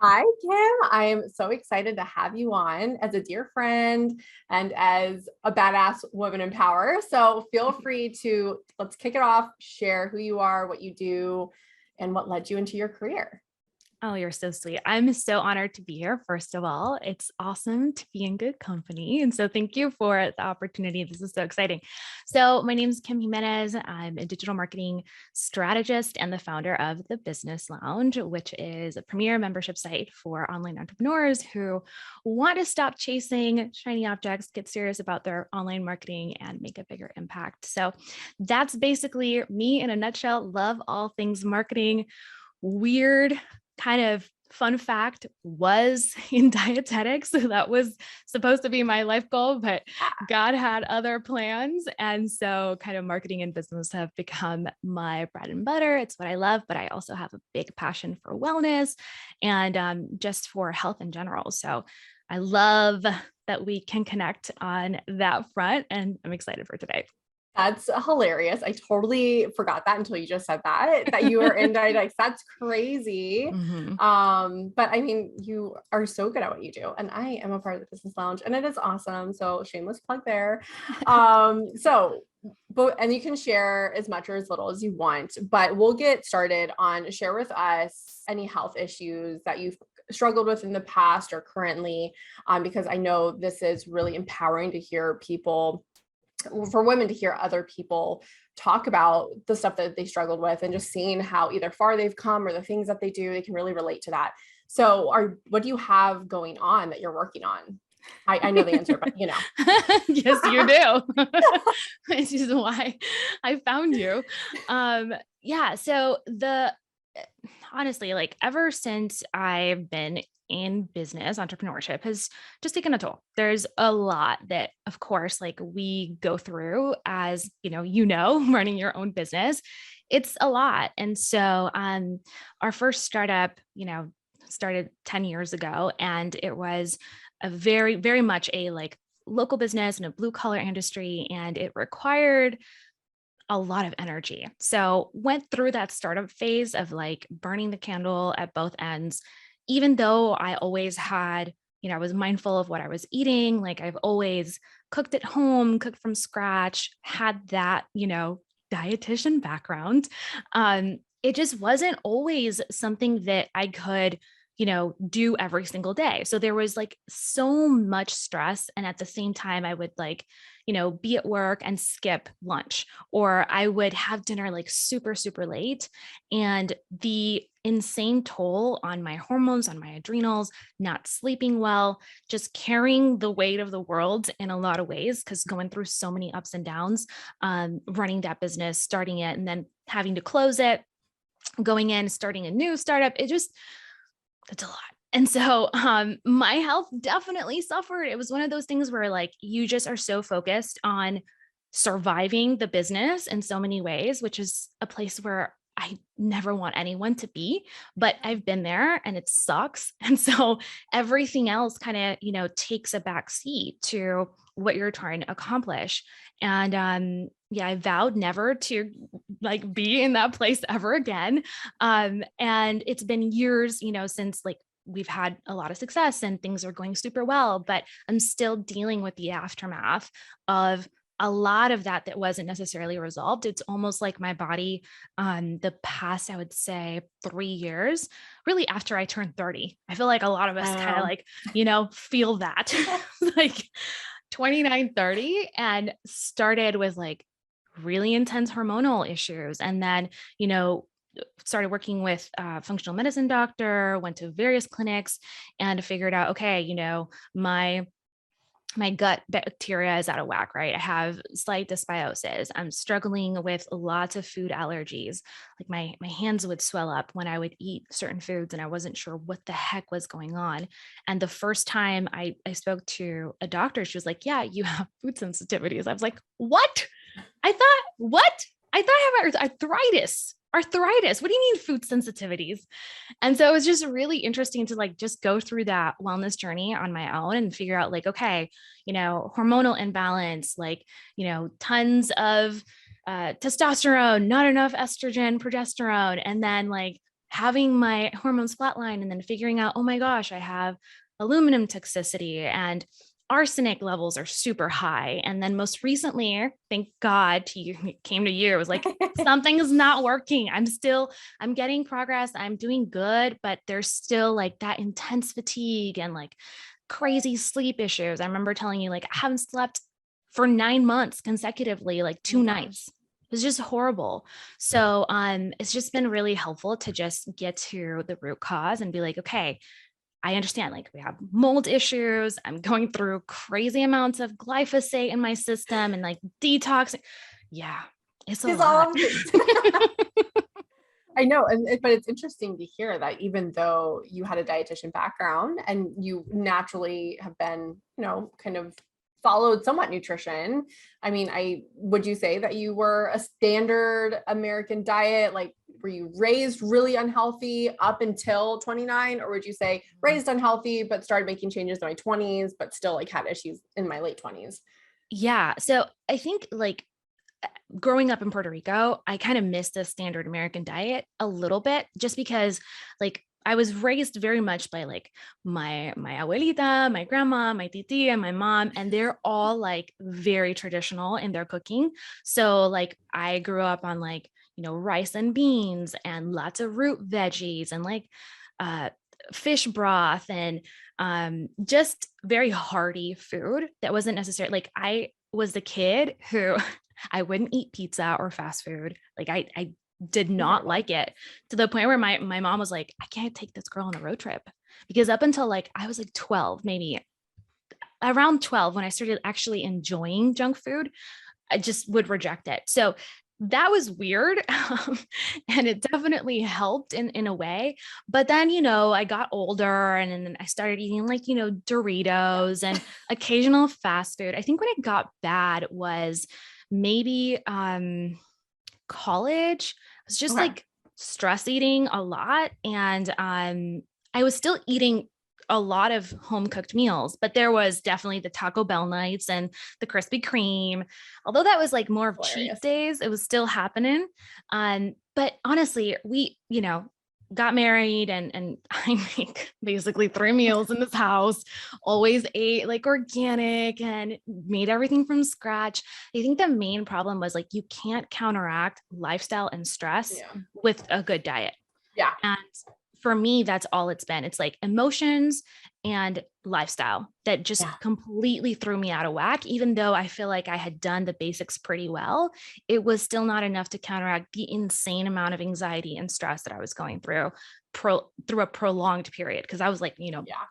Hi, Kim. I'm so excited to have you on as a dear friend and as a badass woman in power. So feel free to let's kick it off, share who you are, what you do, and what led you into your career. Oh, you're so sweet. I'm so honored to be here. First of all, it's awesome to be in good company. And so thank you for the opportunity. This is so exciting. So my name is Kim Jimenez. I'm a digital marketing strategist and the founder of the Business Lounge, which is a premier membership site for online entrepreneurs who want to stop chasing shiny objects, get serious about their online marketing and make a bigger impact. So that's basically me in a nutshell. Love all things marketing. Weird kind of fun fact was in dietetics. So that was supposed to be my life goal, but God had other plans. And so kind of marketing and business have become my bread and butter. It's what I love, but I also have a big passion for wellness and just for health in general. So I love that we can connect on that front, and I'm excited for today. That's hilarious. I totally forgot that until you just said that you were in dietetics. That's crazy. Mhm. But I mean, you are so good at what you do. And I am a part of the Business Lounge and it is awesome. So shameless plug there. And you can share as much or as little as you want, but we'll get started on share with us any health issues that you've struggled with in the past or currently, because I know this is really empowering to hear people for women to hear other people talk about the stuff that they struggled with and just seeing how either far they've come or the things that they do, they can really relate to that. So what do you have going on that you're working on? I know the answer, but you know. Yes, you do. Which is why I found you. Yeah. So honestly, like ever since I've been in business, entrepreneurship has just taken a toll. There's a lot that, of course, like we go through as, running your own business. It's a lot. And so our first startup, started 10 years ago, and it was a very, very much a like local business in a blue collar industry, and it required a lot of energy. So went through that startup phase of like burning the candle at both ends, even though I always had, I was mindful of what I was eating. Like I've always cooked at home, cooked from scratch, had that, dietitian background. It just wasn't always something that I could do every single day. So there was like so much stress. And at the same time, I would like, be at work and skip lunch, or I would have dinner like super, super late. And the insane toll on my hormones, on my adrenals, not sleeping well, just carrying the weight of the world in a lot of ways, because going through so many ups and downs, running that business, starting it, and then having to close it, going in, starting a new startup. It's a lot. And so my health definitely suffered. It was one of those things where like you just are so focused on surviving the business in so many ways, which is a place where I never want anyone to be, but I've been there and it sucks. And so everything else kind of, takes a back seat to what you're trying to accomplish. And yeah, I vowed never to like be in that place ever again. And it's been years, since like we've had a lot of success and things are going super well, but I'm still dealing with the aftermath of a lot of that wasn't necessarily resolved. It's almost like my body, the past, I would say 3 years, really after I turned 30, I feel like a lot of us kind of Wow. like, feel that like 29, 30, and started with like really intense hormonal issues. And then, started working with a functional medicine doctor, went to various clinics and figured out, okay, my gut bacteria is out of whack, right? I have slight dysbiosis. I'm struggling with lots of food allergies. Like my hands would swell up when I would eat certain foods and I wasn't sure what the heck was going on. And the first time I spoke to a doctor, she was like, yeah, you have food sensitivities. I was like, what? I thought, what? I thought I have arthritis. Arthritis. What do you mean food sensitivities? And so it was just really interesting to like just go through that wellness journey on my own and figure out like, okay, hormonal imbalance, like, tons of testosterone, not enough estrogen, progesterone, and then like having my hormones flatline and then figuring out, oh my gosh, I have aluminum toxicity and arsenic levels are super high. And then most recently, thank God it came to you. It was like, something is not working. I'm getting progress. I'm doing good, but there's still like that intense fatigue and like crazy sleep issues. I remember telling you, like, I haven't slept for 9 months consecutively, like 2 nights. It was just horrible. So it's just been really helpful to just get to the root cause and be like, okay, I understand, like, we have mold issues. I'm going through crazy amounts of glyphosate in my system and like detox. Yeah, it's a lot. I know. But it's interesting to hear that even though you had a dietitian background and you naturally have been, kind of followed somewhat nutrition. I mean, would you say that you were a standard American diet? Like, were you raised really unhealthy up until 29? Or would you say raised unhealthy, but started making changes in my 20s, but still like had issues in my late 20s? Yeah. So I think like growing up in Puerto Rico, I kind of missed the standard American diet a little bit just because like I was raised very much by like my abuelita, my grandma, my titi, and my mom, and they're all like very traditional in their cooking. So like I grew up on like, rice and beans and lots of root veggies and like fish broth and just very hearty food that wasn't necessarily like I was the kid who I wouldn't eat pizza or fast food. Like I did not like it, to the point where my mom was like, I can't take this girl on a road trip, because up until like I was like 12, maybe around 12, when I started actually enjoying junk food, I just would reject it. So that was weird. And it definitely helped in a way. But then, I got older and then I started eating like, Doritos and occasional fast food. I think when it got bad was maybe college. I was just like stress eating a lot. And I was still eating a lot of home cooked meals, but there was definitely the Taco Bell nights and the Krispy Kreme. Although that was like more of cheat days, it was still happening. But honestly, we, got married and I make basically 3 meals in this house, always ate like organic and made everything from scratch. I think the main problem was like, you can't counteract lifestyle and stress with a good diet. Yeah. And for me, that's all it's been. It's like emotions and lifestyle that just completely threw me out of whack. Even though I feel like I had done the basics pretty well, it was still not enough to counteract the insane amount of anxiety and stress that I was going through a prolonged period. Cause I was like,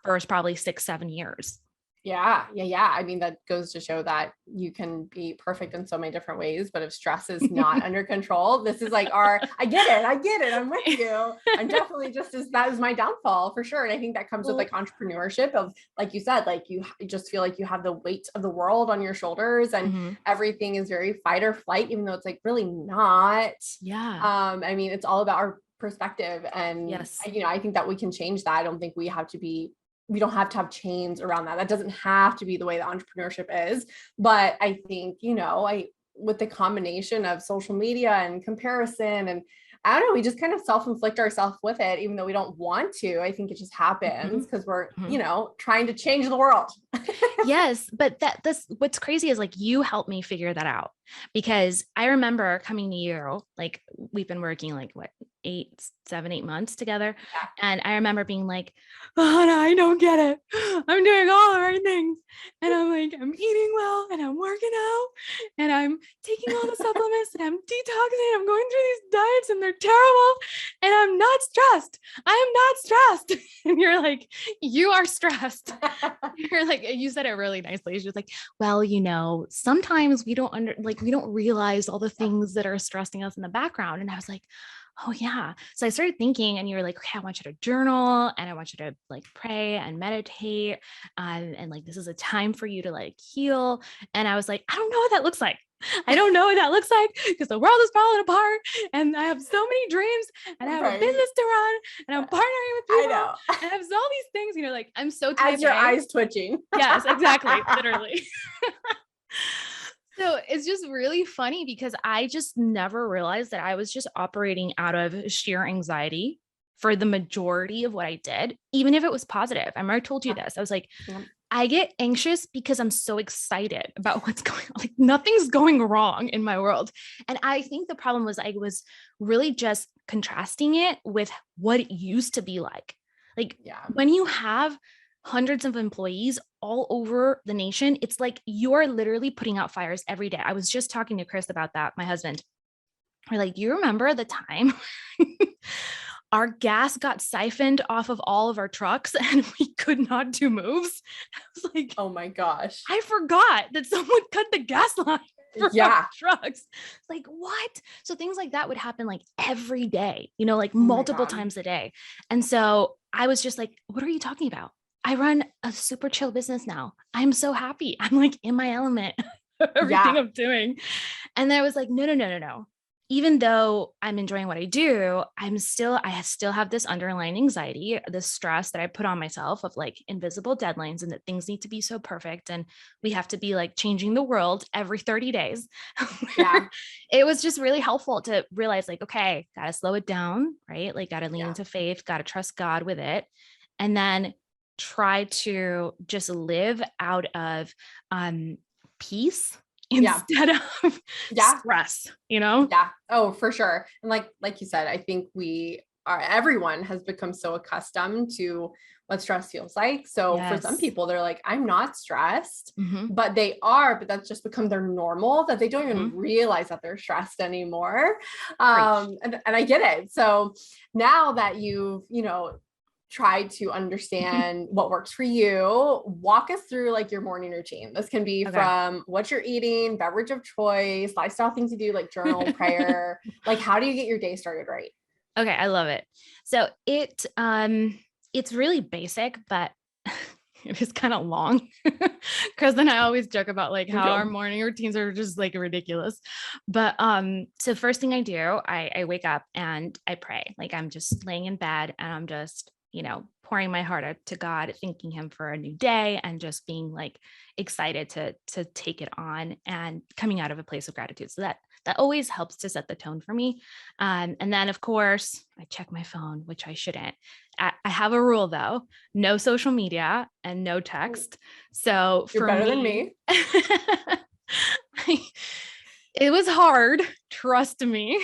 first probably 6-7 years. Yeah. I mean, that goes to show that you can be perfect in so many different ways, but if stress is not under control, this is like I get it. I'm with you. I'm definitely that is my downfall for sure. And I think that comes with like entrepreneurship of, like you said, like you just feel like you have the weight of the world on your shoulders and everything is very fight or flight, even though it's like really not. Yeah. I mean, it's all about our perspective. And I think that we can change that. I don't think we don't have to have chains around that. That doesn't have to be the way that entrepreneurship is. But I think, with the combination of social media and comparison, and I don't know, we just kind of self-inflict ourselves with it, even though we don't want to. I think it just happens because we're, trying to change the world. Yes. But that's what's crazy is like, you helped me figure that out, because I remember coming to you, like we've been working like 7, 8 months together. And I remember being like, oh, no, I don't get it. I'm doing all the right things. And I'm like, I'm eating well and I'm working out and I'm taking all the supplements and I'm detoxing. I'm going through these diets and they're terrible. And I'm not stressed. I'm not stressed. And you're like, you are stressed. You're like, you said it really nicely. It's just like, well, sometimes we don't realize all the things that are stressing us in the background. And I was like, oh yeah. So I started thinking, and you were like, okay, I want you to journal and I want you to like pray and meditate. And like, this is a time for you to like heal. And I was like, I don't know what that looks like. I don't know what that looks like because the world is falling apart and I have so many dreams and I have a business to run and I'm partnering with people. I know. And I have all these things, like I'm so type As your eyes twitching. Yes, exactly. Literally. So it's just really funny because I just never realized that I was just operating out of sheer anxiety for the majority of what I did, even if it was positive. I remember I told you this. I was like, I get anxious because I'm so excited about what's going on. Like nothing's going wrong in my world. And I think the problem was I was really just contrasting it with what it used to be like. Like when you have hundreds of employees all over the nation, it's like you're literally putting out fires every day. I was just talking to Chris about that, my husband. We're like, you remember the time our gas got siphoned off of all of our trucks and we could not do moves? I was like, oh my gosh, I forgot that someone cut the gas line for our trucks. Like what? So things like that would happen like every day, you know, like multiple times a day. And so I was just like, what are you talking about? I run a super chill business now. I'm so happy. I'm like in my element, everything I'm doing. And I was like, no. Even though I'm enjoying what I do, I still have this underlying anxiety, this stress that I put on myself of like invisible deadlines and that things need to be so perfect. And we have to be like changing the world every 30 days. It was just really helpful to realize like, okay, got to slow it down, right? Like got to lean into faith, got to trust God with it. And then try to just live out of peace instead of stress, you know? Yeah. Oh, for sure. And like you said, I think everyone has become so accustomed to what stress feels like. So for some people, they're like, I'm not stressed, but they are, but that's just become their normal that they don't even realize that they're stressed anymore. And I get it. So now that you've, try to understand what works for you, walk us through like your morning routine. This can be from what you're eating, beverage of choice, lifestyle things to do, like journal, prayer. Like, how do you get your day started right? Okay. I love it. So it's really basic, but it is kind of long because then I always joke about like how our morning routines are just like ridiculous. But so first thing I do, I wake up and I pray. Like I'm just laying in bed and I'm just, pouring my heart out to God, thanking him for a new day and just being like excited to take it on and coming out of a place of gratitude. So that always helps to set the tone for me. And then of course I check my phone, which I shouldn't. I have a rule though, no social media and no text. So you're better than me. It was hard, trust me,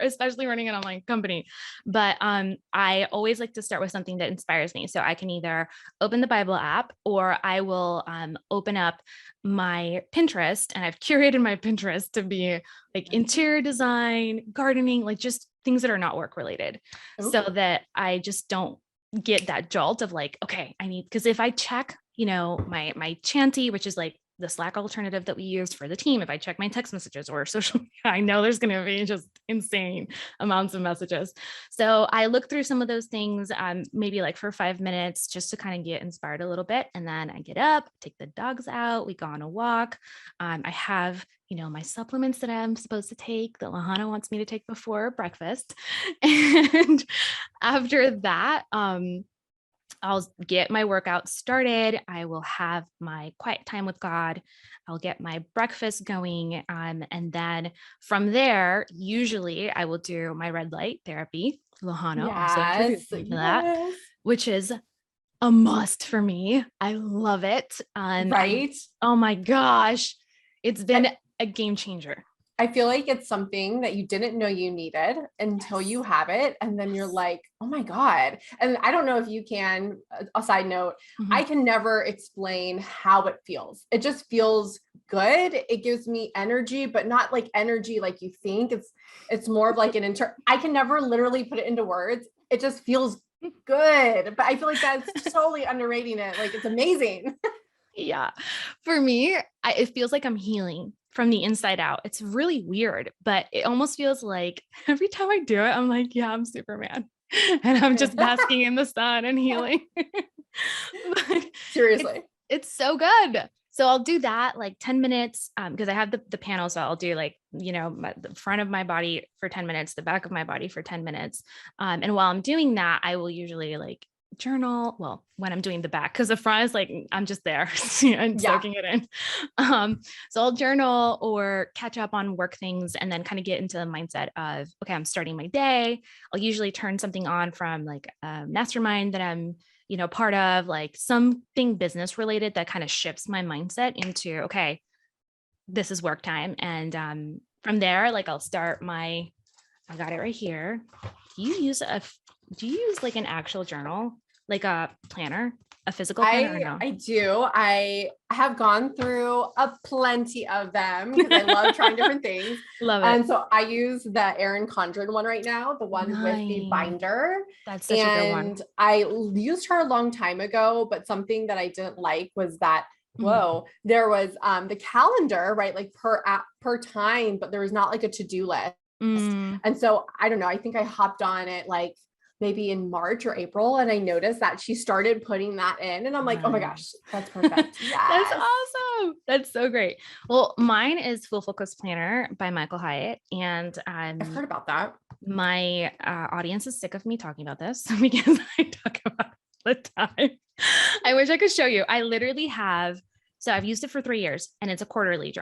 especially running an online company. But I always like to start with something that inspires me. So I can either open the Bible app or I will open up my Pinterest, and I've curated my Pinterest to be like interior design, gardening, like just things that are not work related, so that I just don't get that jolt of like, okay, because if I check, my Chanty, which is like the Slack alternative that we used for the team, if I check my text messages or social media, I know there's going to be just insane amounts of messages. So I look through some of those things, maybe like for 5 minutes just to kind of get inspired a little bit. And then I get up, take the dogs out, we go on a walk. I have, my supplements that I'm supposed to take that Lahana wants me to take before breakfast. And after that, I'll get my workout started. I will have my quiet time with God. I'll get my breakfast going. And then from there, usually I will do my red light therapy. Lahana also introduced me to that, which is a must for me. I love it. Right? Oh my gosh. It's been a game changer. I feel like it's something that you didn't know you needed until you have it. And then you're like, oh my God. And I don't know if you can, a side note, I can never explain how it feels. It just feels good. It gives me energy, but not like energy like you think. It's more of like I can never literally put it into words. It just feels good. But I feel like that's totally underrating it. Like it's amazing. Yeah. For me, it feels like I'm healing from the inside out. It's really weird, but it almost feels like every time I do it, I'm like, yeah, I'm Superman. And I'm just basking in the sun and healing. Seriously. It's so good. So I'll do that like 10 minutes because I have the panel. So I'll do like, the front of my body for 10 minutes, the back of my body for 10 minutes. And while I'm doing that, I will usually like journal. Well, when I'm doing the back, because the front is like, I'm just there and soaking it in. So I'll journal or catch up on work things and then kind of get into the mindset of, okay, I'm starting my day. I'll usually turn something on from like a mastermind that I'm, part of, like something business related that kind of shifts my mindset into, okay, this is work time. And from there, like I'll start I got it right here. Do you use like an actual journal, like a planner, a physical planner? Or no? I do. I have gone through a plenty of them because I love trying different things. Love it. And so I use the Erin Condren one right now, the one with the binder. That's such a good one. And I used her a long time ago, but something that I didn't like was that there was the calendar, right? Like per time, but there was not like a to-do list. And so I don't know, I think I hopped on it like maybe in March or April, and I noticed that she started putting that in, and I'm like, oh my gosh, that's perfect. Yes. That's awesome. That's so great. Well, mine is Full Focus Planner by Michael Hyatt. And I've heard about that. My audience is sick of me talking about this because I talk about it all the time. I wish I could show you. I literally have, so I've used it for 3 years and it's a quarterly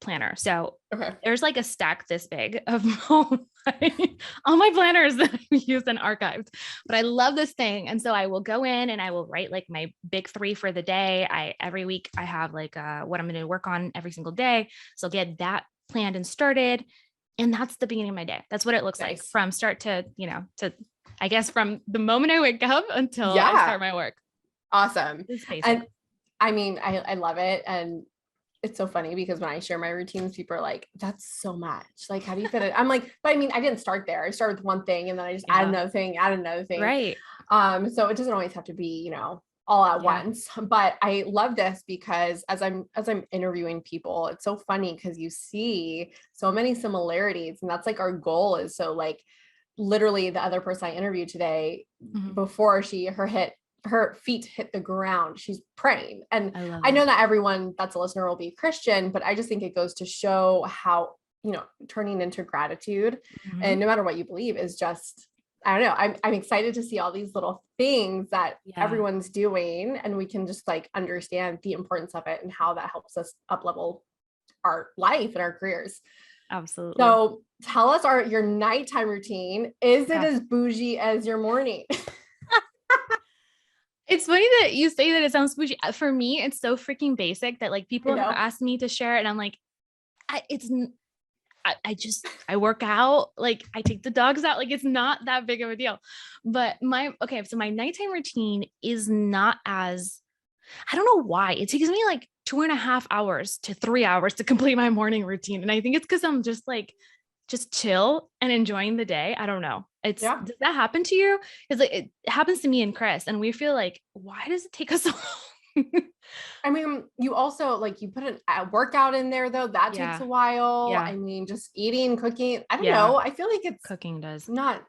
planner. So there's like a stack this big of all my planners that I've used and archived, but I love this thing. And so I will go in and I will write like my big 3 for the day. Every week I have like what I'm going to work on every single day. So I'll get that planned and started. And that's the beginning of my day. That's what it looks like from start to, I guess from the moment I wake up until I start my work. Awesome. And I mean, I love it. And it's so funny because when I share my routines, people are like, that's so much. Like, how do you fit it? I'm like, but I mean, I didn't start there. I started with one thing and then I just add another thing. Right. So it doesn't always have to be, all at once, but I love this because as I'm interviewing people, it's so funny because you see so many similarities, and that's like our goal is. So like literally the other person I interviewed today, before her feet hit the ground, she's praying. And I know not everyone that's a listener will be Christian, but I just think it goes to show how, turning into gratitude and no matter what you believe is just, I don't know. I'm excited to see all these little things that everyone's doing, and we can just like understand the importance of it and how that helps us up level our life and our careers. Absolutely. So tell us your nighttime routine. Is it as bougie as your morning? It's funny that you say that it sounds bougie. For me, it's so freaking basic that like people have asked me to share it, and I'm like, I work out, like I take the dogs out, like it's not that big of a deal. But so my nighttime routine is not as, I don't know why it takes me like 2.5 hours to 3 hours to complete my morning routine. And I think it's because I'm just chill and enjoying the day. I don't know. Does that happen to you? Because like it happens to me and Chris, and we feel like, why does it take us so long? I mean, you also like you put a workout in there though, that takes a while. I mean, just eating, cooking, I don't know. I feel like it's cooking does not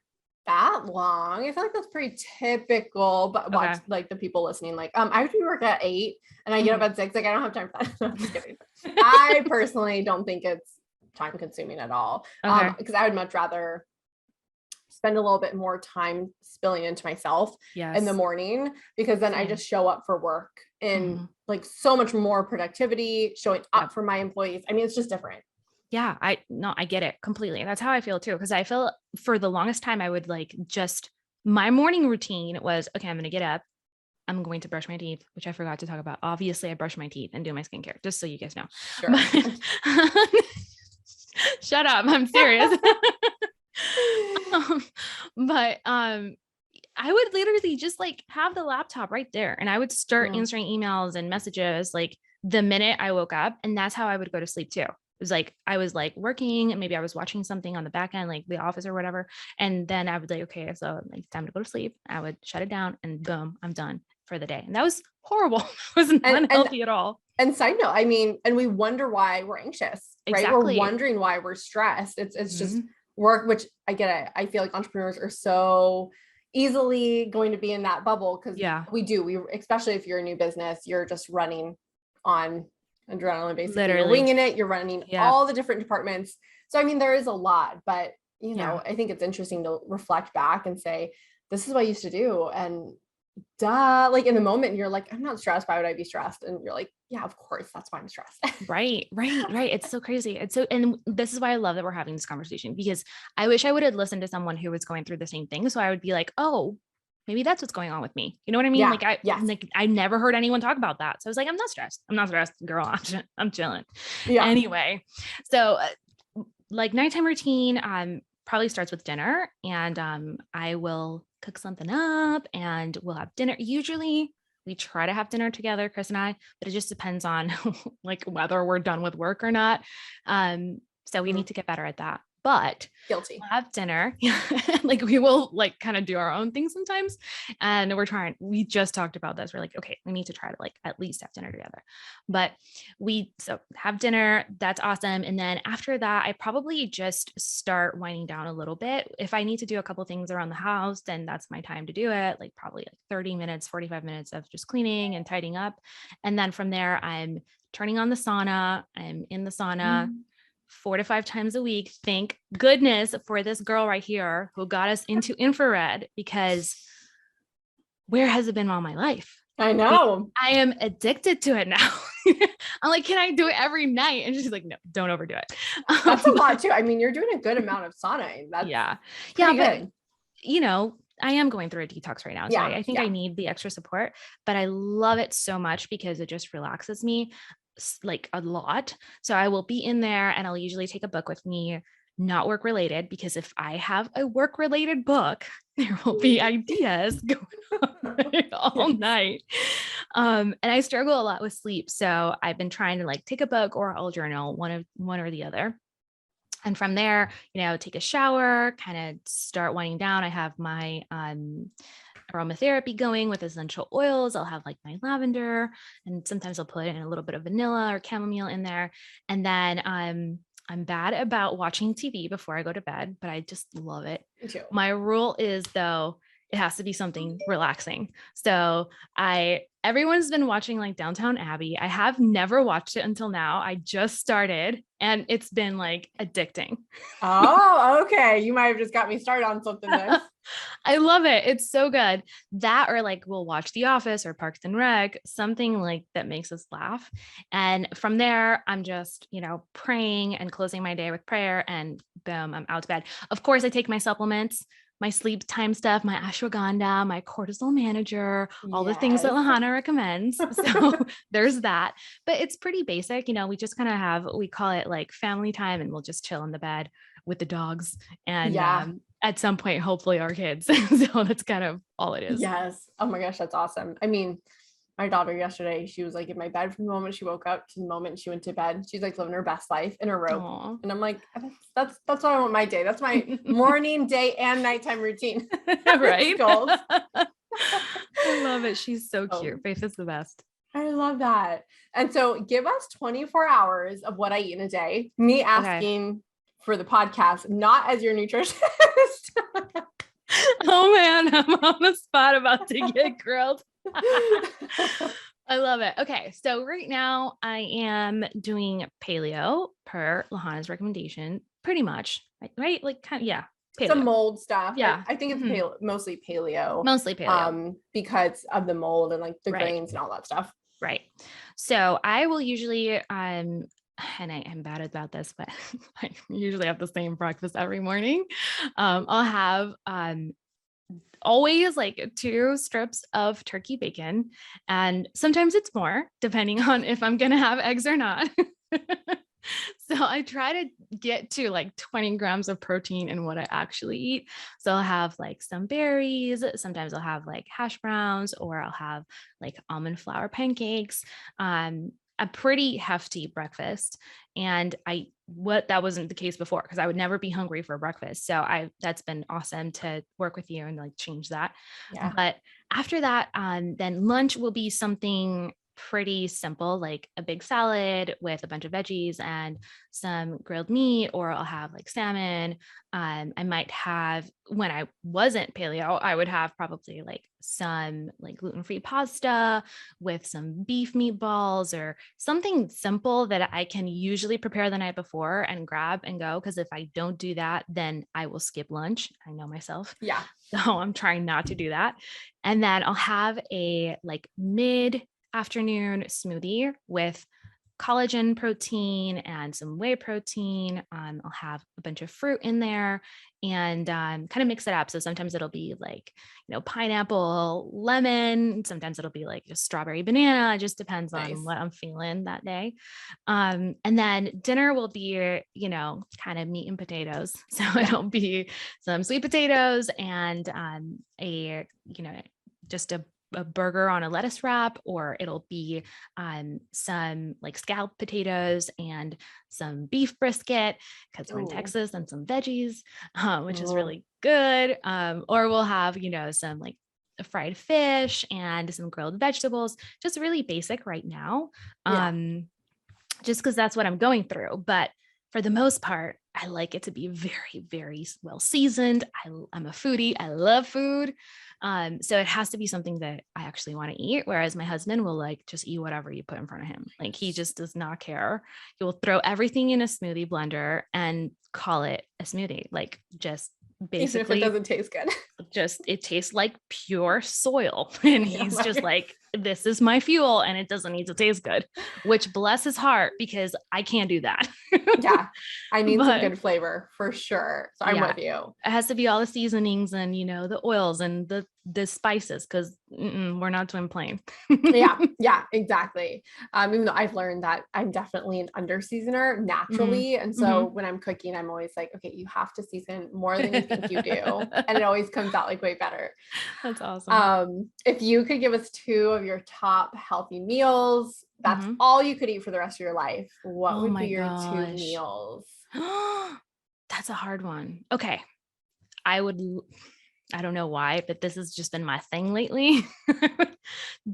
that long. I feel like that's pretty typical, but watch like the people listening, like, I have to work at 8 and I get up at 6. Like, I don't have time for that. No, I'm just kidding. I personally don't think it's time consuming at all. Because I would much rather spend a little bit more time spilling into myself in the morning, because then I just show up for work in like so much more productivity, showing up for my employees. I mean, it's just different. Yeah, I get it completely. That's how I feel too. Cause I feel for the longest time, I would like my morning routine was, okay, I'm going to get up. I'm going to brush my teeth, which I forgot to talk about. Obviously I brush my teeth and do my skincare, just so you guys know. Sure. Shut up. I'm serious. But I would literally just like have the laptop right there, and I would start answering emails and messages like the minute I woke up. And that's how I would go to sleep too. It was like, I was like working and maybe I was watching something on the back end, like The Office or whatever. And then I would like, okay, so like it's time to go to sleep. I would shut it down and boom, I'm done for the day. And that was horrible. It wasn't unhealthy at all. And side note, I mean, and we wonder why we're anxious, right? We're wondering why we're stressed. It's just work, which I get it. I feel like entrepreneurs are so easily going to be in that bubble because we especially if you're a new business, you're just running on adrenaline, basically. Literally. You're winging it, you're running all the different departments. So I mean, there is a lot, but I think it's interesting to reflect back and say, this is what I used to do, and duh, like in the moment you're like, I'm not stressed. Why would I be stressed? And you're like, yeah, of course. That's why I'm stressed. Right. It's so crazy. And this is why I love that we're having this conversation, because I wish I would have listened to someone who was going through the same thing. So I would be like, oh, maybe that's what's going on with me. You know what I mean? Yeah. Yes. I never heard anyone talk about that. So I was like, I'm not stressed. I'm not stressed, girl. I'm chilling. Yeah. Anyway. So like nighttime routine, probably starts with dinner, and I will cook something up and we'll have dinner. Usually we try to have dinner together, Chris and I, but it just depends on like whether we're done with work or not. So we need to get better at that. But guilty. we'll have dinner. Like we will like kind of do our own thing sometimes. And we just talked about this. We're like, okay, we need to try to like at least have dinner together. But so have dinner. That's awesome. And then after that, I probably just start winding down a little bit. If I need to do a couple things around the house, then that's my time to do it. Like probably like 30 minutes, 45 minutes of just cleaning and tidying up. And then from there, I'm turning on the sauna. I'm in the sauna. 4 to 5 times a week. Thank goodness for this girl right here who got us into infrared, because where has it been all my life? I know. I am addicted to it now. I'm like, can I do it every night? And she's like, no, don't overdo it. That's a lot too. I mean, you're doing a good amount of sauna. That's yeah. Good. But you know, I am going through a detox right now. So I think I need the extra support, but I love it so much because it just relaxes me like a lot. So I will be in there and I'll usually take a book with me, not work related, because if I have a work related book, there will be ideas going on all night. And I struggle a lot with sleep. So I've been trying to like take a book or I'll journal, one or the other. And from there, you know, take a shower, kind of start winding down. I have my aromatherapy going with essential oils. I'll have like my lavender, and sometimes I'll put in a little bit of vanilla or chamomile in there. And then I'm bad about watching TV before I go to bed, but I just love it. Me too. My rule is though, it has to be something relaxing. So everyone's been watching like Downton Abbey. I have never watched it until now. I just started and it's been like addicting. Oh, okay. You might have just got me started on something then. I love it. It's so good. That, or like we'll watch The Office or Parks and Rec, something like that makes us laugh. And from there, I'm just, you know, praying and closing my day with prayer, and boom, I'm out to bed. Of course, I take my supplements, my sleep time stuff, my ashwagandha, my cortisol manager, all the things that Lahana recommends. So there's that, but it's pretty basic. You know, we just kind of we call it like family time, and we'll just chill in the bed with the dogs. And at some point, hopefully our kids. So that's kind of all it is. Yes. Oh my gosh, that's awesome. I mean, my daughter yesterday, she was like in my bed from the moment she woke up to the moment she went to bed. She's like living her best life in a robe. Aww. And I'm like, that's what I want my day. That's my morning, day, and nighttime routine. Right? I love it. She's so cute. Faith is the best. I love that. And so give us 24 hours of what I eat in a day. Me asking for the podcast, not as your nutritionist. Oh man, I'm on the spot about to get grilled. I love it. Okay. So right now I am doing paleo per Lahana's recommendation, pretty much, right? Like kind of, yeah. Paleo. Some mold stuff. Yeah. I think it's mostly paleo. Mostly paleo. Because of the mold and like the grains and all that stuff. Right. So I will usually, and I am bad about this, but I usually have the same breakfast every morning. I'll have, always like 2 strips of turkey bacon. And sometimes it's more depending on if I'm going to have eggs or not. So I try to get to like 20 grams of protein in what I actually eat. So I'll have like some berries. Sometimes I'll have like hash browns, or I'll have like almond flour pancakes. A pretty hefty breakfast. And that wasn't the case before, because I would never be hungry for breakfast. So that's been awesome to work with you and like change that. Yeah. But after that, then lunch will be something pretty simple, like a big salad with a bunch of veggies and some grilled meat, or I'll have like salmon. I might have, when I wasn't paleo, I would have probably like some like gluten-free pasta with some beef meatballs or something simple that I can usually prepare the night before and grab and go. Because if I don't do that, then I will skip lunch. I know myself. Yeah. So I'm trying not to do that. And then I'll have a like mid-afternoon smoothie with collagen protein and some whey protein. I'll have a bunch of fruit in there and kind of mix it up. So sometimes it'll be like, pineapple, lemon. Sometimes it'll be like just strawberry banana. It just depends on what I'm feeling that day. And then dinner will be, kind of meat and potatoes. So it'll be some sweet potatoes and just a burger on a lettuce wrap, or it'll be some like scalloped potatoes and some beef brisket because we're in Texas, and some veggies, which is really good. Or we'll have, some like fried fish and some grilled vegetables, just really basic right now. Just because that's what I'm going through. But for the most part, I like it to be very, very well seasoned. I'm a foodie. I love food. So it has to be something that I actually want to eat. Whereas my husband will like just eat whatever you put in front of him. Like he just does not care. He will throw everything in a smoothie blender and call it a smoothie. Like just basically, even if it doesn't taste good. Just it tastes like pure soil. And he's just like, this is my fuel and it doesn't need to taste good, which bless his heart, because I can't do that. Yeah. I need some good flavor for sure. So I'm with you. It has to be all the seasonings and, the oils and the spices, because we're not twin plane. Yeah, exactly. Even though I've learned that I'm definitely an under seasoner naturally. And so when I'm cooking, I'm always like, okay, you have to season more than you think you do. And it always comes out like way better. That's awesome. If you could give us 2 of your top healthy meals, that's all you could eat for the rest of your life, what would be your 2 meals? That's a hard one. Okay. I don't know why, but this has just been my thing lately.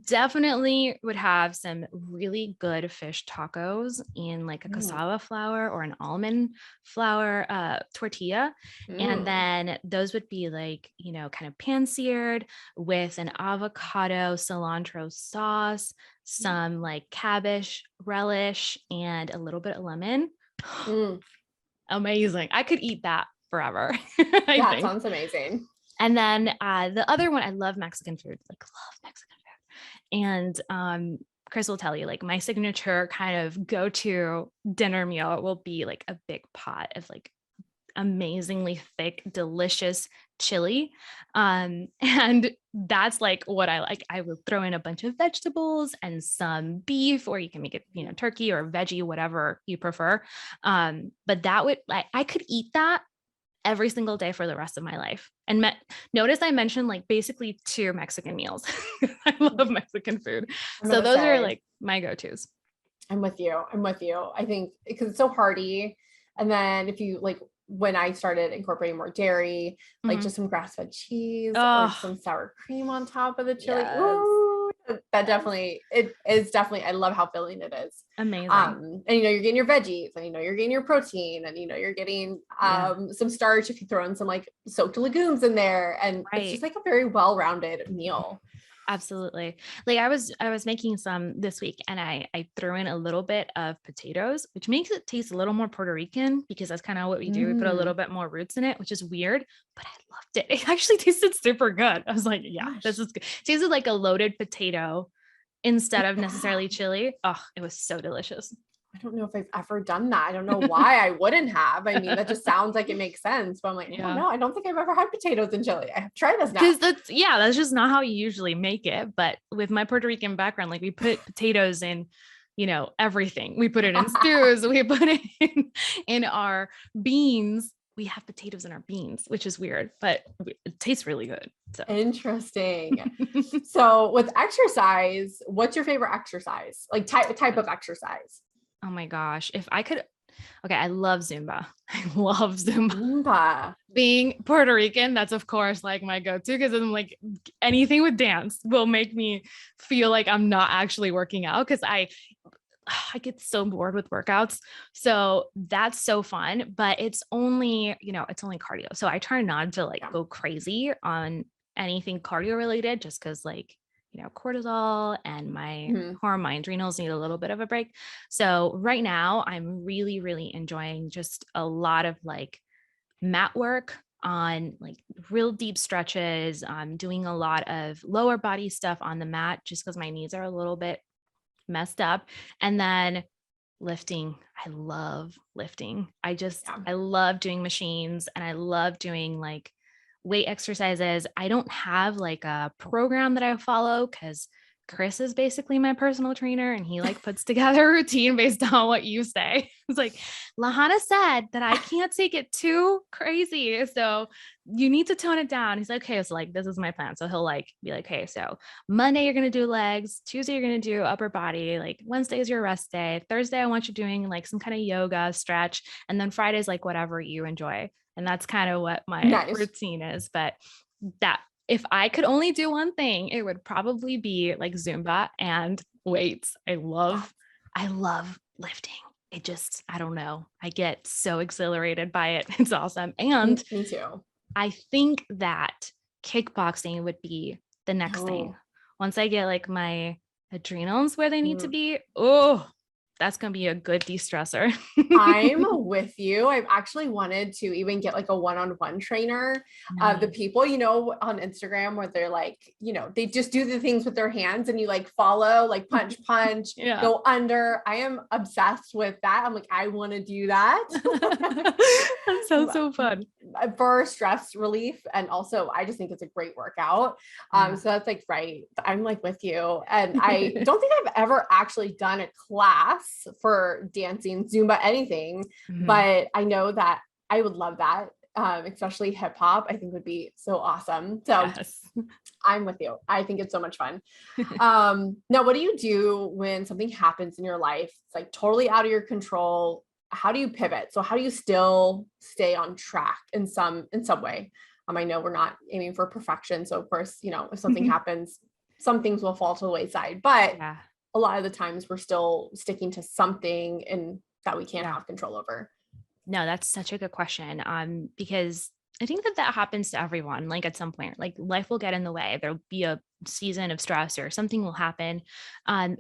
Definitely would have some really good fish tacos in like a cassava flour or an almond flour tortilla. And then those would be like, kind of pan-seared with an avocado cilantro sauce, some like cabbage relish, and a little bit of lemon. Amazing. I could eat that forever. I think. Sounds amazing. And then the other one, I love Mexican food, And Chris will tell you, like my signature kind of go-to dinner meal will be like a big pot of like amazingly thick, delicious chili. And that's like what I like. I will throw in a bunch of vegetables and some beef, or you can make it, turkey or veggie, whatever you prefer. But that would, I could eat that every single day for the rest of my life. And notice I mentioned like basically 2 Mexican meals. I love Mexican food. So those are like my go-tos. I'm with you. I think because it's so hearty. And then if you like, when I started incorporating more dairy, like just some grass-fed cheese or some sour cream on top of the chili. Yes. Ooh, that definitely, it is definitely, I love how filling it is. Amazing. And you're getting your veggies, and you're getting your protein, and you're getting some starch if you throw in some like soaked legumes in there, and it's just like a very well-rounded meal. Absolutely. Like I was making some this week, and I threw in a little bit of potatoes, which makes it taste a little more Puerto Rican, because that's kind of what we do. We put a little bit more roots in it, which is weird, but I loved it. It actually tasted super good. I was like, this is good. It tasted like a loaded potato instead of necessarily chili. Oh, it was so delicious. I don't know if I've ever done that. I don't know why I wouldn't have. I mean, that just sounds like it makes sense, but I'm like, I don't know. I don't think I've ever had potatoes in chili. I have tried this now. Because that's just not how you usually make it. But with my Puerto Rican background, like we put potatoes in, everything. We put it in stews. We put it in our beans. We have potatoes in our beans, which is weird, but it tastes really good. So interesting. So with exercise, what's your favorite exercise? Like type of exercise? Oh my gosh. If I could, okay. I love Zumba. I love Zumba. being Puerto Rican, that's of course like my go-to, because I'm like anything with dance will make me feel like I'm not actually working out, because I get so bored with workouts. So that's so fun, but it's only, it's only cardio. So I try not to like go crazy on anything cardio related, just because like, cortisol and my my adrenals need a little bit of a break. So right now I'm really, really enjoying just a lot of like mat work on like real deep stretches. I'm doing a lot of lower body stuff on the mat just because my knees are a little bit messed up. And then lifting. I love lifting. I love doing machines, and I love doing like weight exercises. I don't have like a program that I follow because Chris is basically my personal trainer, and he like puts together a routine based on what you say. It's like, Lahana said that I can't take it too crazy. So you need to tone it down. He's like, okay, so like, this is my plan. So he'll like be like, hey, so Monday, you're going to do legs. Tuesday, you're going to do upper body. Like Wednesday is your rest day. Thursday, I want you doing like some kind of yoga stretch. And then Friday's like whatever you enjoy. And that's kind of what my routine is. But that, if I could only do one thing, it would probably be like Zumba and weights. I love lifting. It just, I don't know. I get so exhilarated by it. It's awesome. And me too. I think that kickboxing would be the next thing. Once I get like my adrenals where they need to be, that's going to be a good de-stressor. I'm with you. I've actually wanted to even get like a one-on-one trainer. The people, on Instagram where they're like, they just do the things with their hands and you like follow, like punch, go under. I am obsessed with that. I'm like, I want to do that. That sounds so fun. For stress relief. And also I just think it's a great workout. So that's like, right. I'm like with you. And I don't think I've ever actually done a class for dancing, Zumba, anything, but I know that I would love that. Especially hip hop, I think would be so awesome. So I'm with you. I think it's so much fun. Now, what do you do when something happens in your life? It's like totally out of your control. How do you pivot? So how do you still stay on track in some way? I know we're not aiming for perfection. So of course, if something happens, some things will fall to the wayside, but a lot of the times we're still sticking to something and that we can't have control over. No, that's such a good question. Because I think that happens to everyone. Like at some point, like life will get in the way. There'll be a season of stress or something will happen.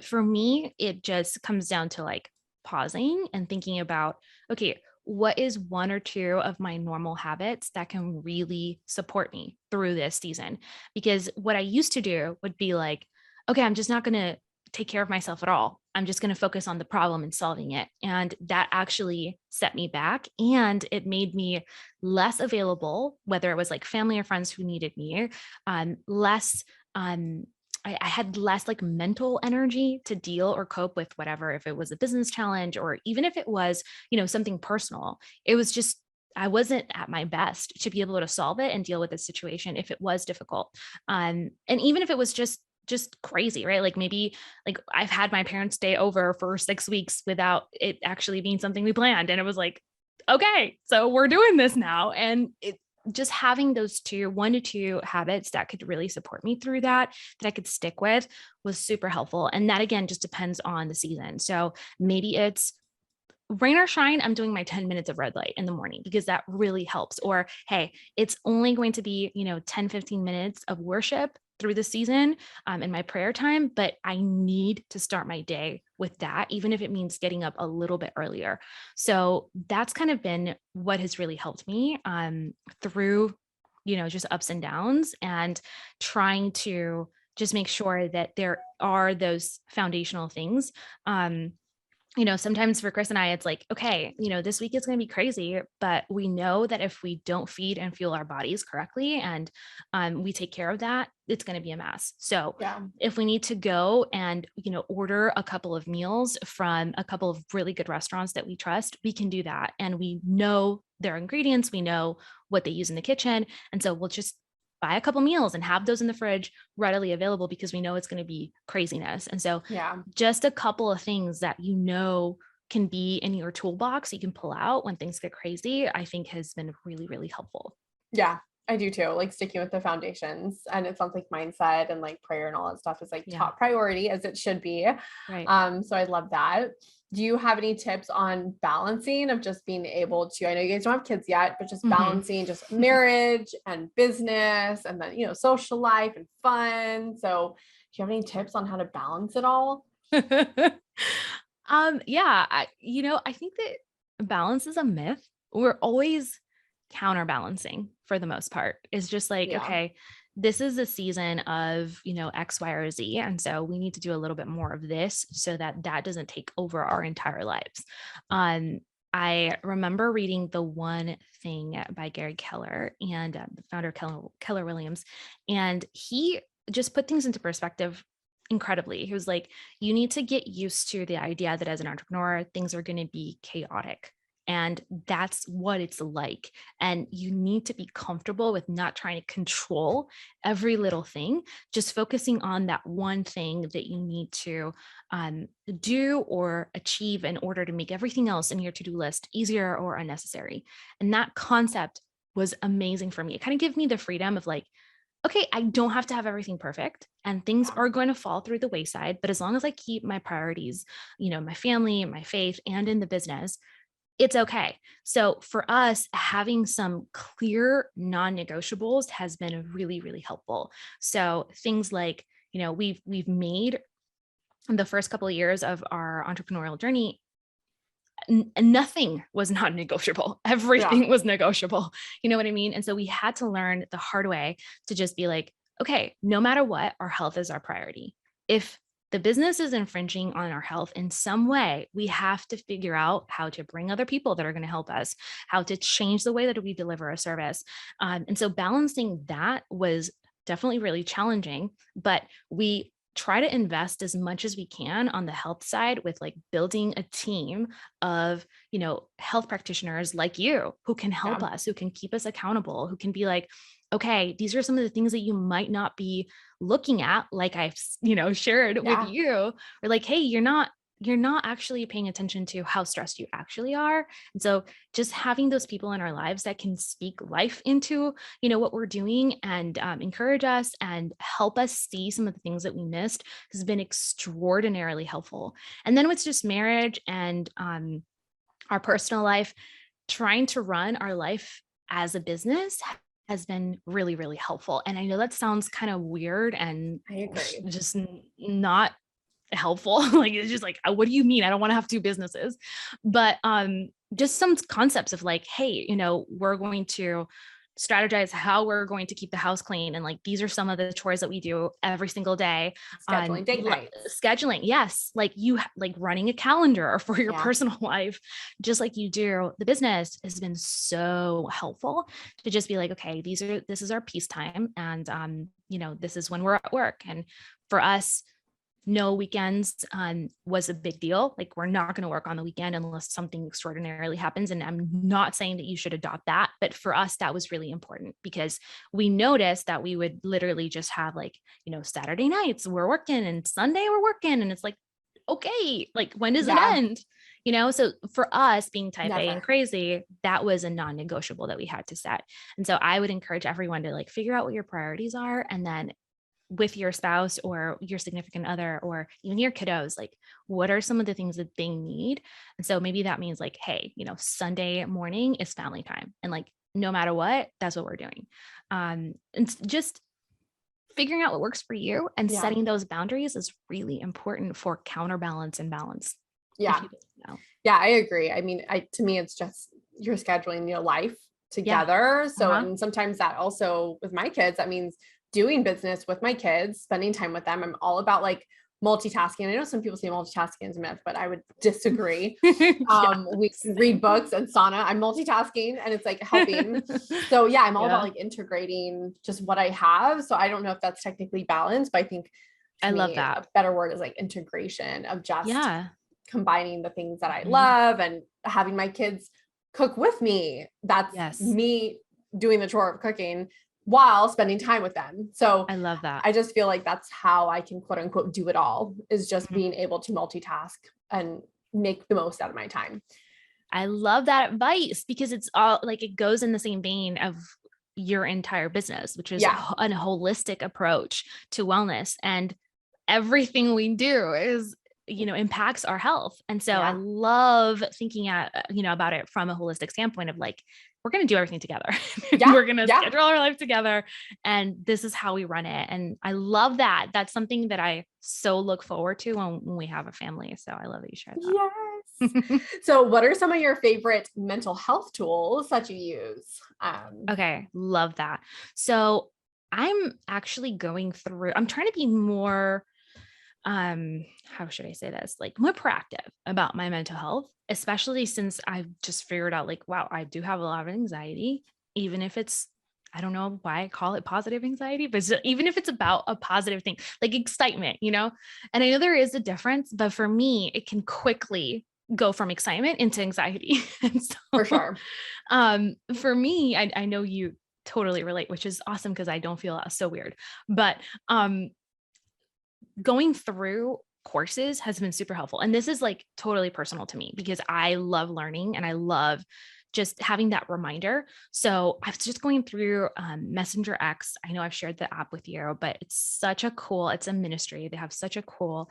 For me, it just comes down to like pausing and thinking about, okay, what is one or two of my normal habits that can really support me through this season? Because what I used to do would be like, okay, I'm just not going to take care of myself at all. I'm just going to focus on the problem and solving it. And that actually set me back, and it made me less available, whether it was like family or friends who needed me, less, I had less like mental energy to deal or cope with whatever, if it was a business challenge or even if it was, something personal. It was just, I wasn't at my best to be able to solve it and deal with the situation if it was difficult. And even if it was just crazy, right? Like maybe like I've had my parents stay over for 6 weeks without it actually being something we planned. And it was like, okay, so we're doing this now. And it just having those 1 to 2 habits that could really support me through that I could stick with was super helpful. And that again, just depends on the season. So maybe it's rain or shine, I'm doing my 10 minutes of red light in the morning because that really helps. Or, hey, it's only going to be, 10, 15 minutes of worship through the season in my prayer time, but I need to start my day with that, even if it means getting up a little bit earlier. So that's kind of been what has really helped me through, just ups and downs, and trying to just make sure that there are those foundational things. Sometimes for Chris and I, it's like, okay, this week is going to be crazy, but we know that if we don't feed and fuel our bodies correctly and we take care of that, it's going to be a mess. So if we need to go and, order a couple of meals from a couple of really good restaurants that we trust, we can do that. And we know their ingredients, we know what they use in the kitchen. And so we'll just buy a couple meals and have those in the fridge readily available because we know it's going to be craziness. And so just a couple of things that can be in your toolbox you can pull out when things get crazy, I think has been really, really helpful. Yeah, I do too. Like sticking with the foundations, and it sounds like mindset and like prayer and all that stuff is like Yeah. top priority as it should be. Right. So I love that. Do you have any tips on balancing of just being able to, I know you guys don't have kids yet, but just Mhm. balancing just marriage and business and then, social life and fun. So do you have any tips on how to balance it all? Yeah, I think that balance is a myth. We're always counterbalancing for the most part. It's just like, Yeah. okay, this is a season of, X, Y, or Z. And so we need to do a little bit more of this so that that doesn't take over our entire lives. Um, I remember reading The One Thing by Gary Keller and the founder of Keller Williams, and he just put things into perspective incredibly. He was like, you need to get used to the idea that as an entrepreneur, things are going to be chaotic. And that's what it's like. And you need to be comfortable with not trying to control every little thing, just focusing on that one thing that you need to do or achieve in order to make everything else in your to-do list easier or unnecessary. And that concept was amazing for me. It kind of gave me the freedom of like, okay, I don't have to have everything perfect and things Yeah. are going to fall through the wayside. But as long as I keep my priorities, my family, my faith, and in the business, it's okay. So for us, having some clear non-negotiables has been really, really helpful. So things like, we've made the first couple of years of our entrepreneurial journey, nothing was not negotiable. Yeah. Everything was negotiable. You know what I mean? And so we had to learn the hard way to just be like, okay, no matter what, our health is our priority. If the business is infringing on our health in some way, we have to figure out how to bring other people that are going to help us, how to change the way that we deliver a service. And so balancing that was definitely really challenging, but we try to invest as much as we can on the health side with like building a team of, health practitioners like you who can help Yeah. us, who can keep us accountable, who can be like, okay, these are some of the things that you might not be looking at, like I've, shared with Yeah. you, or like, hey, you're not actually paying attention to how stressed you actually are. And so just having those people in our lives that can speak life into, what we're doing and encourage us and help us see some of the things that we missed has been extraordinarily helpful. And then with just marriage and our personal life, trying to run our life as a business has been really, really helpful. And I know that sounds kind of weird and I agree. just not helpful. Like, it's just like, what do you mean? I don't want to have two businesses. But just some concepts of like, hey, we're going to strategize how we're going to keep the house clean. And like, these are some of the chores that we do every single day. Scheduling date nights. Scheduling. Yes. Like like running a calendar for your Yeah. personal life, just like you do the business, has been so helpful to just be like, okay, this is our peacetime. And, this is when we're at work. And for us, no weekends was a big deal. Like, we're not going to work on the weekend unless something extraordinarily happens. And I'm not saying that you should adopt that, but for us, that was really important because we noticed that we would literally just have like, Saturday nights we're working and Sunday we're working. And it's like, okay, like when does it Yeah. end? So for us being type A and Never. crazy, that was a non-negotiable that we had to set. And so I would encourage everyone to like figure out what your priorities are, and then with your spouse or your significant other or even your kiddos, like what are some of the things that they need? And so maybe that means like, hey, Sunday morning is family time. And like, no matter what, that's what we're doing. Just figuring out what works for you and Yeah. setting those boundaries is really important for counterbalance and balance. Yeah. Yeah, I agree. I mean, to me, it's just you're scheduling your life Yeah. together. So, Uh-huh. and sometimes that also with my kids, that means doing business with my kids, spending time with them. I'm all about like multitasking. I know some people say multitasking is a myth, but I would disagree. Yeah, We can read same. books and sauna. I'm multitasking and it's like helping. So yeah, I'm all about Yeah, like integrating just what I have. So I don't know if that's technically balanced, but I think I to love me, that. a better word is like integration of just Yeah. combining the things that I Mhm. love and having my kids cook with me. That's Yes, me doing the chore of cooking while spending time with them. So I love that. I just feel like that's how I can quote unquote do it all, is just Mhm. being able to multitask and make the most out of my time. I love that advice because it's all like it goes in the same vein of your entire business, which is Yeah. a holistic approach to wellness. And everything we do is, impacts our health. And so I Yeah. love thinking about it from a holistic standpoint of like, we're going to do everything together. Yeah. We're going to Yeah. schedule our life together. And this is how we run it. And I love that. That's something that I so look forward to when we have a family. So I love that you shared Yes. that. So what are some of your favorite mental health tools that you use? Okay. Love that. So I'm actually I'm trying to be more, how should I say this? Like more proactive about my mental health, especially since I've just figured out like, wow, I do have a lot of anxiety, even if I don't know why I call it positive anxiety, but even if it's about a positive thing, like excitement, and I know there is a difference, but for me, it can quickly go from excitement into anxiety. And For so, sure. for me, I know you totally relate, which is awesome because I don't feel so weird, but, going through courses has been super helpful. And this is like totally personal to me because I love learning and I love just having that reminder. So I was just going through Messenger X. I know I've shared the app with you, but it's a ministry. They have such a cool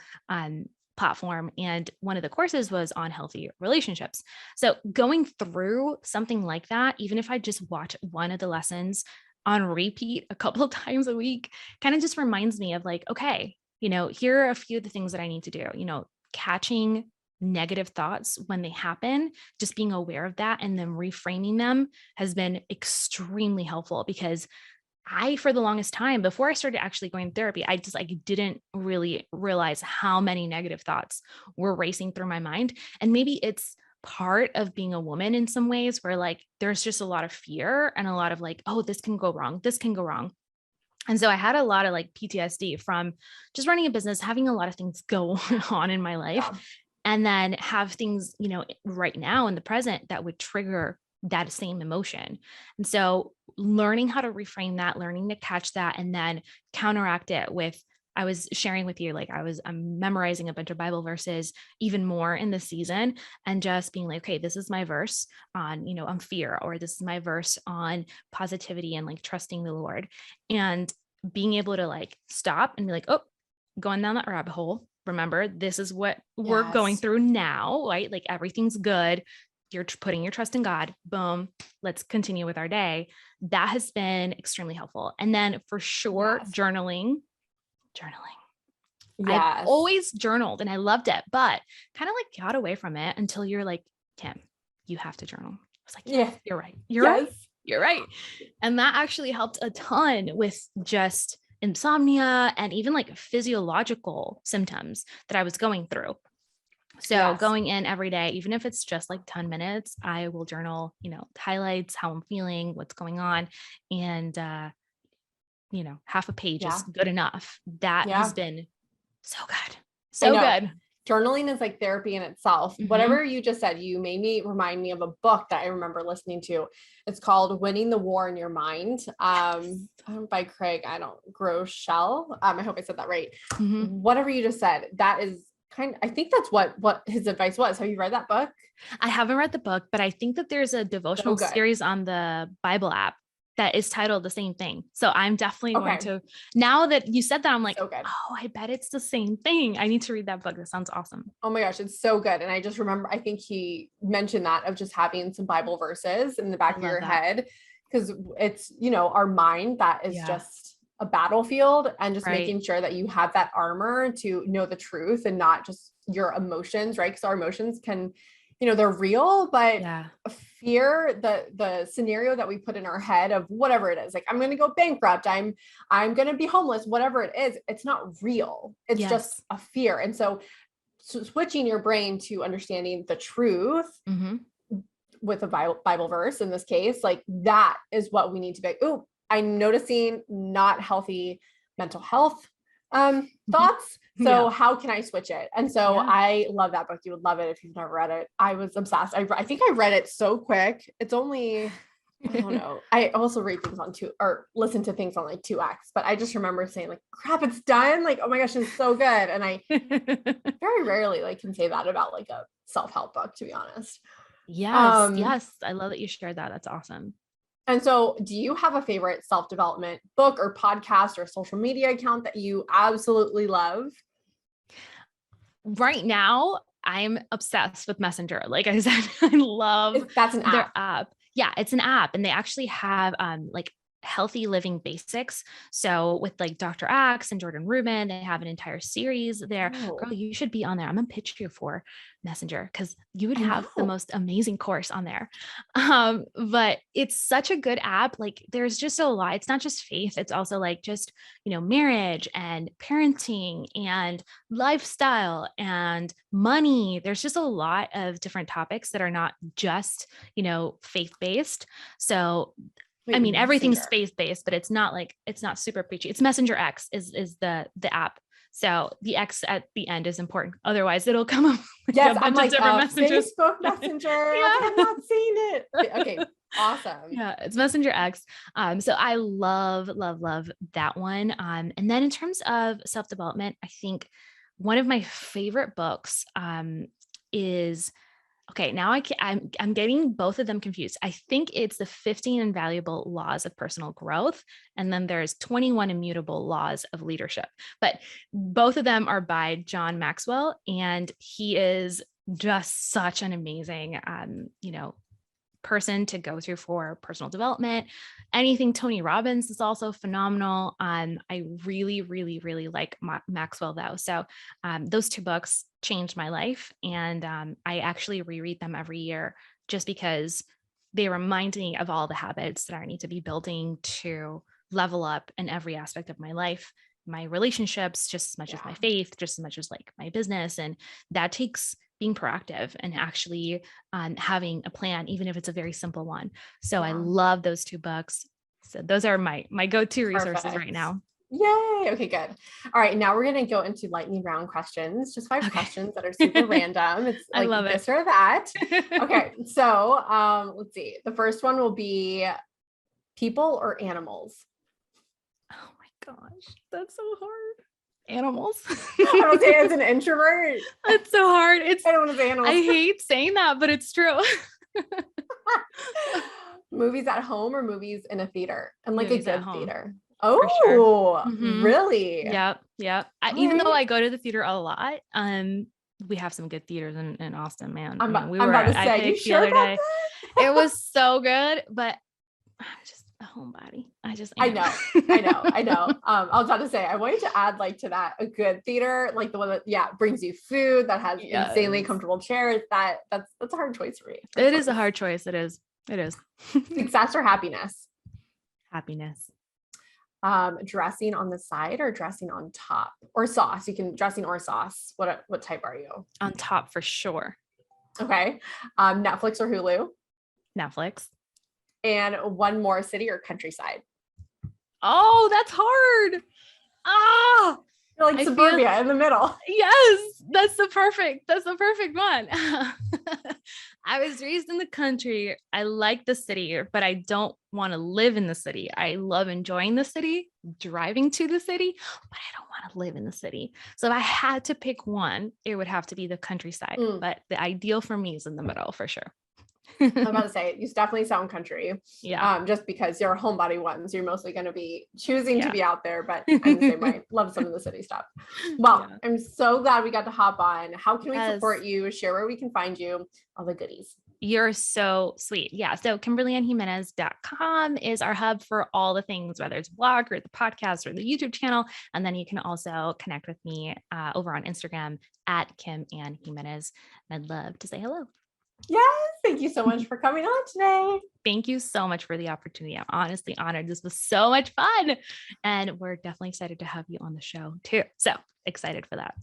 platform. And one of the courses was on healthy relationships. So going through something like that, even if I just watch one of the lessons on repeat a couple of times a week, kind of just reminds me of like, okay, here are a few of the things that I need to do, catching negative thoughts when they happen, just being aware of that and then reframing them has been extremely helpful because for the longest time, before I started actually going to therapy, I didn't really realize how many negative thoughts were racing through my mind. And maybe it's part of being a woman in some ways where like, there's just a lot of fear and a lot of like, oh, this can go wrong. This can go wrong. And so I had a lot of like PTSD from just running a business, having a lot of things go on in my life, Yeah. and then have things, right now in the present that would trigger that same emotion. And so learning how to reframe that, learning to catch that, and then counteract it with, I was sharing with you, like I'm memorizing a bunch of Bible verses even more in this season and just being like, okay, this is my verse on fear, or this is my verse on positivity and like trusting the Lord, and being able to like stop and be like, oh, going down that rabbit hole. Remember, this is what we're going Yes. through now, right? Like everything's good. You're putting your trust in God. Boom. Let's continue with our day. That has been extremely helpful. And then for sure, Yes. journaling. I've Yes. always journaled and I loved it, but kind of like got away from it until you're like, Kim, you have to journal. I was like, yes, Yeah. you're right. Yes. You're right. And that actually helped a ton with just insomnia and even like physiological symptoms that I was going through. So Yes. going in every day, even if it's just like 10 minutes, I will journal, highlights, how I'm feeling, what's going on. And, half a page Yeah. is good enough. That Yeah. has been so good. I So know. good. Journaling is like therapy in itself. Mhm. Whatever you just said, you made me remind me of a book that I remember listening to. It's called Winning the War in Your Mind. By Craig, Groeschel. I hope I said that right. Mhm. Whatever you just said, that is I think that's what his advice was. Have you read that book? I haven't read the book, but I think that there's a So devotional good. series on the Bible app that is titled the same thing. So I'm definitely going Okay. to, now that you said that, I'm like, So good. oh, I bet it's the same thing. I need to read that book. That sounds awesome. Oh my gosh, it's so good. And I just remember, I think he mentioned that of just having some Bible verses in the back I of love your that. head, because it's, our mind that is Yeah. just a battlefield, and just Right. making sure that you have that armor to know the truth and not just your emotions, right? Because our emotions can, they're real, but Yeah. fear, the scenario that we put in our head of whatever it is, like I'm going to go bankrupt, I'm going to be homeless, whatever it is, it's not real. It's Yes. just a fear. And so switching your brain to understanding the truth Mhm. with a Bible verse in this case, like that is what we need to be. Oh, I'm noticing not healthy mental health thoughts. So Yeah. how can I switch it? And so Yeah. I love that book. You would love it if you've never read it. I was obsessed. I think I read it so quick. It's only, I don't know. I also read things on or listen to things on like 2x, but I just remember saying like, crap, it's done. Like, oh my gosh, it's so good. And I very rarely like can say that about like a self-help book, to be honest. Yes. Yes. I love that you shared that. That's awesome. And so do you have a favorite self-development book or podcast or social media account that you absolutely love? Right now, I'm obsessed with Messenger. Like I said, I love That's an their app. app. Yeah, it's an app, and they actually have like healthy living basics. So with like Dr. Axe and Jordan Rubin, they have an entire series there. Oh, Girl, you should be on there. I'm gonna pitch you for Messenger because you would I have the know. most amazing course on there. But it's such a good app. Like there's just a lot. It's not just faith, it's also like just, marriage and parenting and lifestyle and money. There's just a lot of different topics that are not just, faith-based. So I Wait, mean, everything's Messenger. faith-based, but it's not super preachy. It's Messenger X is the app. So the X at the end is important. Otherwise it'll come up with Yes, a I'm bunch of like, different messages. Facebook Messenger. I have not seen it. Okay, awesome. Yeah, it's Messenger X. So I love, love, love that one. And then in terms of self-development, I think one of my favorite books is okay. Now I'm getting both of them confused. I think it's the 15 Invaluable Laws of Personal Growth, and then there's 21 Immutable Laws of Leadership. But both of them are by John Maxwell, and he is just such an amazing, person to go through for personal development. Anything Tony Robbins is also phenomenal. I really, really, really like Maxwell though. So those two books changed my life, and I actually reread them every year just because they remind me of all the habits that I need to be building to level up in every aspect of my life, my relationships, just as much as my faith, just as much as like my business. And that takes being proactive and actually having a plan, even if it's a very simple one. So I love those two books. So those are my go-to resources right now. Yay. Okay, good. All right. Now we're going to go into lightning round questions, just 5 questions that are super random. It's like I love this it. or that. Okay. So let's see. The first one will be people or animals. Oh my gosh. That's so hard. Animals. I don't say as an introvert. It's so hard. I don't want to say animals. I hate saying that, but it's true. Movies at home or movies in a theater? And like Movies a at good home. theater. Oh, Sure. Mm-hmm. really? Yep. Even though I go to the theater a lot, we have some good theaters in Austin, man. I'm we about were to at say, you the sure other about day. that? It was so good, but I'm just a homebody. I know. I was about to say, I wanted to add like to that a good theater, like the one that brings you food, that has insanely comfortable chairs. That's a hard choice for me. It is a hard choice. It is. Success or happiness? Happiness. Dressing on the side or dressing on top, or sauce? You can dressing or sauce. What type are you? On top for sure. Okay. Netflix or Hulu? Netflix. And one more, city or countryside? Oh, that's hard. Ah, you're like suburbia in the middle. Yes, that's the perfect one. I was raised in the country. I like the city, but I don't want to live in the city. I love enjoying the city, driving to the city, but I don't want to live in the city. So if I had to pick one, it would have to be the countryside. But the ideal for me is in the middle for sure. I'm about to say, you definitely sound country. Yeah. Just because you're a homebody one, so you're mostly going to be choosing to be out there, but I'm the same way. Love some of the city stuff. Well, I'm so glad we got to hop on. How can we support you? Share where we can find you, all the goodies. You're so sweet. Yeah. So KimberlyAnnJimenez.com is our hub for all the things, whether it's blog or the podcast or the YouTube channel. And then you can also connect with me over on Instagram at Kim Ann Jimenez. I'd love to say hello. Yes. Thank you so much for coming on today. Thank you so much for the opportunity. I'm honestly honored. This was so much fun. And we're definitely excited to have you on the show too. So excited for that.